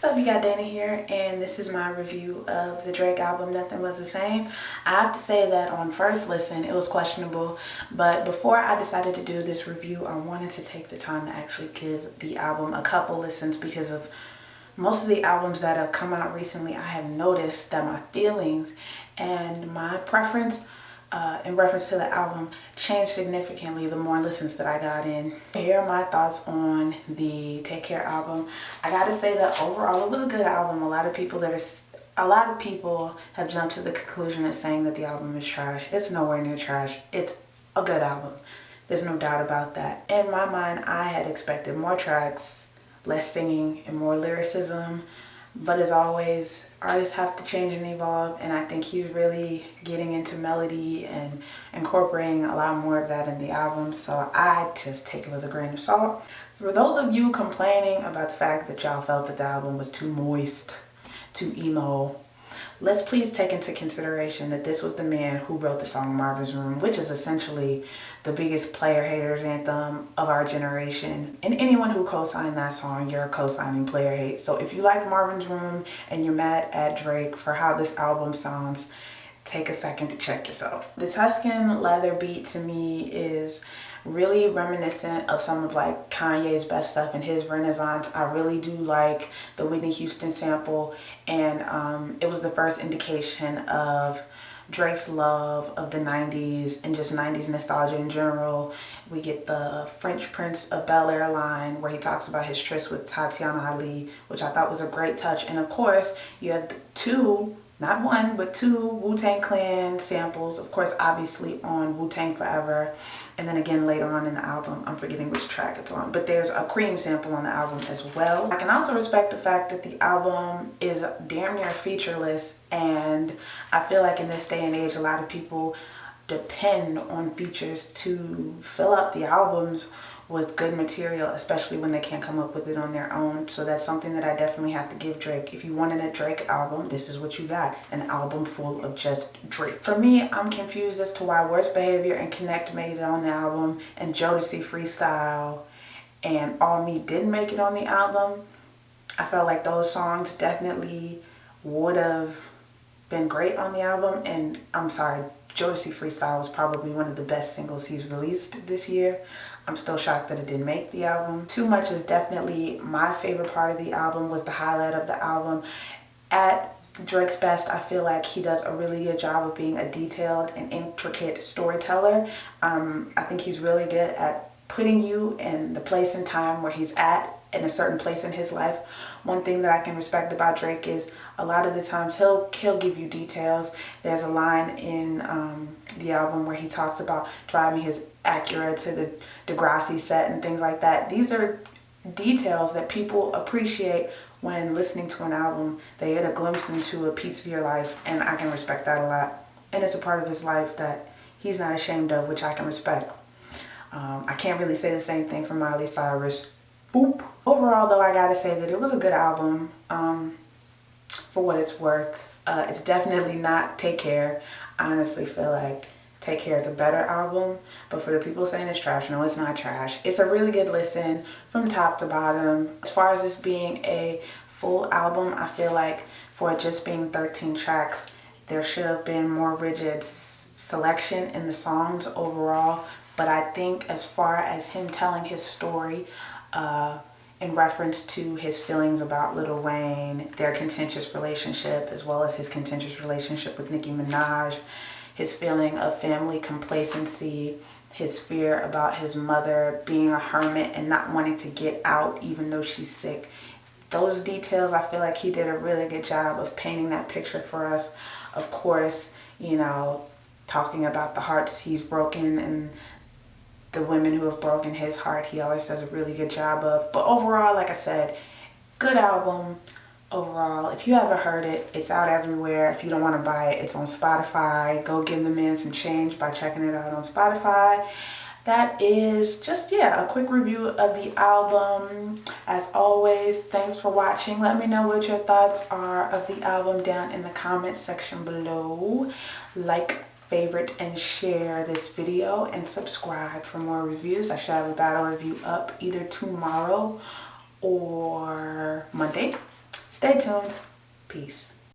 What's up, you got Dana here, and this is my review of the Drake album Nothing Was the Same. I have to say that on first listen it was questionable, but before I decided to do this review I wanted to take the time to actually give the album a couple listens, because of most of the albums that have come out recently I have noticed that my feelings and my preference in reference to the album changed significantly the more listens that I got in. Here are my thoughts on the Take Care album. I gotta say that overall it was a good album. A lot of people have jumped to the conclusion of saying that the album is trash. It's nowhere near trash. It's a good album. There's no doubt about that. In my mind, I had expected more tracks, less singing, and more lyricism. But as always, artists have to change and evolve, and I think he's really getting into melody and incorporating a lot more of that in the album, so I just take it with a grain of salt. For those of you complaining about the fact that y'all felt that the album was too moist, too emo, let's please take into consideration that this was the man who wrote the song Marvin's Room, which is essentially the biggest player haters anthem of our generation. And anyone who co-signed that song, you're co-signing player hate. So if you like Marvin's Room and you're mad at Drake for how this album sounds, take a second to check yourself. The Tuscan leather beat to me is really reminiscent of some of like Kanye's best stuff in his renaissance. I really do like the Whitney Houston sample, and it was the first indication of Drake's love of the 90s and just 90s nostalgia in general. We get the French Prince of Bel-Air line where he talks about his tryst with Tatiana Ali, which I thought was a great touch. And of course, you have two, not one, but two Wu-Tang Clan samples. Of course, obviously on Wu-Tang Forever. And then again later on in the album, I'm forgetting which track it's on, but there's a Cream sample on the album as well. I can also respect the fact that the album is damn near featureless, and I feel like in this day and age, a lot of people depend on features to fill up the albums with good material, especially when they can't come up with it on their own. So that's something that I definitely have to give Drake. If you wanted a Drake album, this is what you got, an album full of just Drake. For me, I'm confused as to why Worst Behavior and Connect made it on the album and Jodeci Freestyle and All Me didn't make it on the album. I felt like those songs definitely would have been great on the album, and I'm sorry, Jodeci Freestyle was probably one of the best singles he's released this year. I'm still shocked that it didn't make the album. Too Much is definitely my favorite part of the album, was the highlight of the album. At Drake's best, I feel like he does a really good job of being a detailed and intricate storyteller. I think he's really good at putting you in the place and time where he's at in a certain place in his life. One thing that I can respect about Drake is a lot of the times he'll give you details. There's a line in the album where he talks about driving his Acura to the Degrassi set and things like that. These are details that people appreciate when listening to an album. They get a glimpse into a piece of your life, and I can respect that a lot. And it's a part of his life that he's not ashamed of, which I can respect. I can't really say the same thing for Miley Cyrus. Boop. Overall, though, I gotta say that it was a good album, for what it's worth. It's definitely not Take Care. I honestly feel like Take Care is a better album, but for the people saying it's trash, no, it's not trash. It's a really good listen from top to bottom. As far as this being a full album, I feel like for it just being 13 tracks, there should have been more rigid selection in the songs overall. But I think as far as him telling his story, in reference to his feelings about Lil Wayne, their contentious relationship, as well as his contentious relationship with Nicki Minaj, his feeling of family complacency, his fear about his mother being a hermit and not wanting to get out even though she's sick. Those details, I feel like he did a really good job of painting that picture for us. Of course, you know, talking about the hearts he's broken and the women who have broken his heart, he always does a really good job of. But overall, like I said, good album overall. If you haven't heard it, it's out everywhere. If you don't want to buy it, it's on Spotify. Go give the man some change by checking it out on Spotify. That is just, yeah, a quick review of the album. As always, thanks for watching. Let me know what your thoughts are of the album down in the comment section below. Like, favorite, and share this video, and subscribe for more reviews. I should have a battle review up either tomorrow or Monday. Stay tuned. Peace.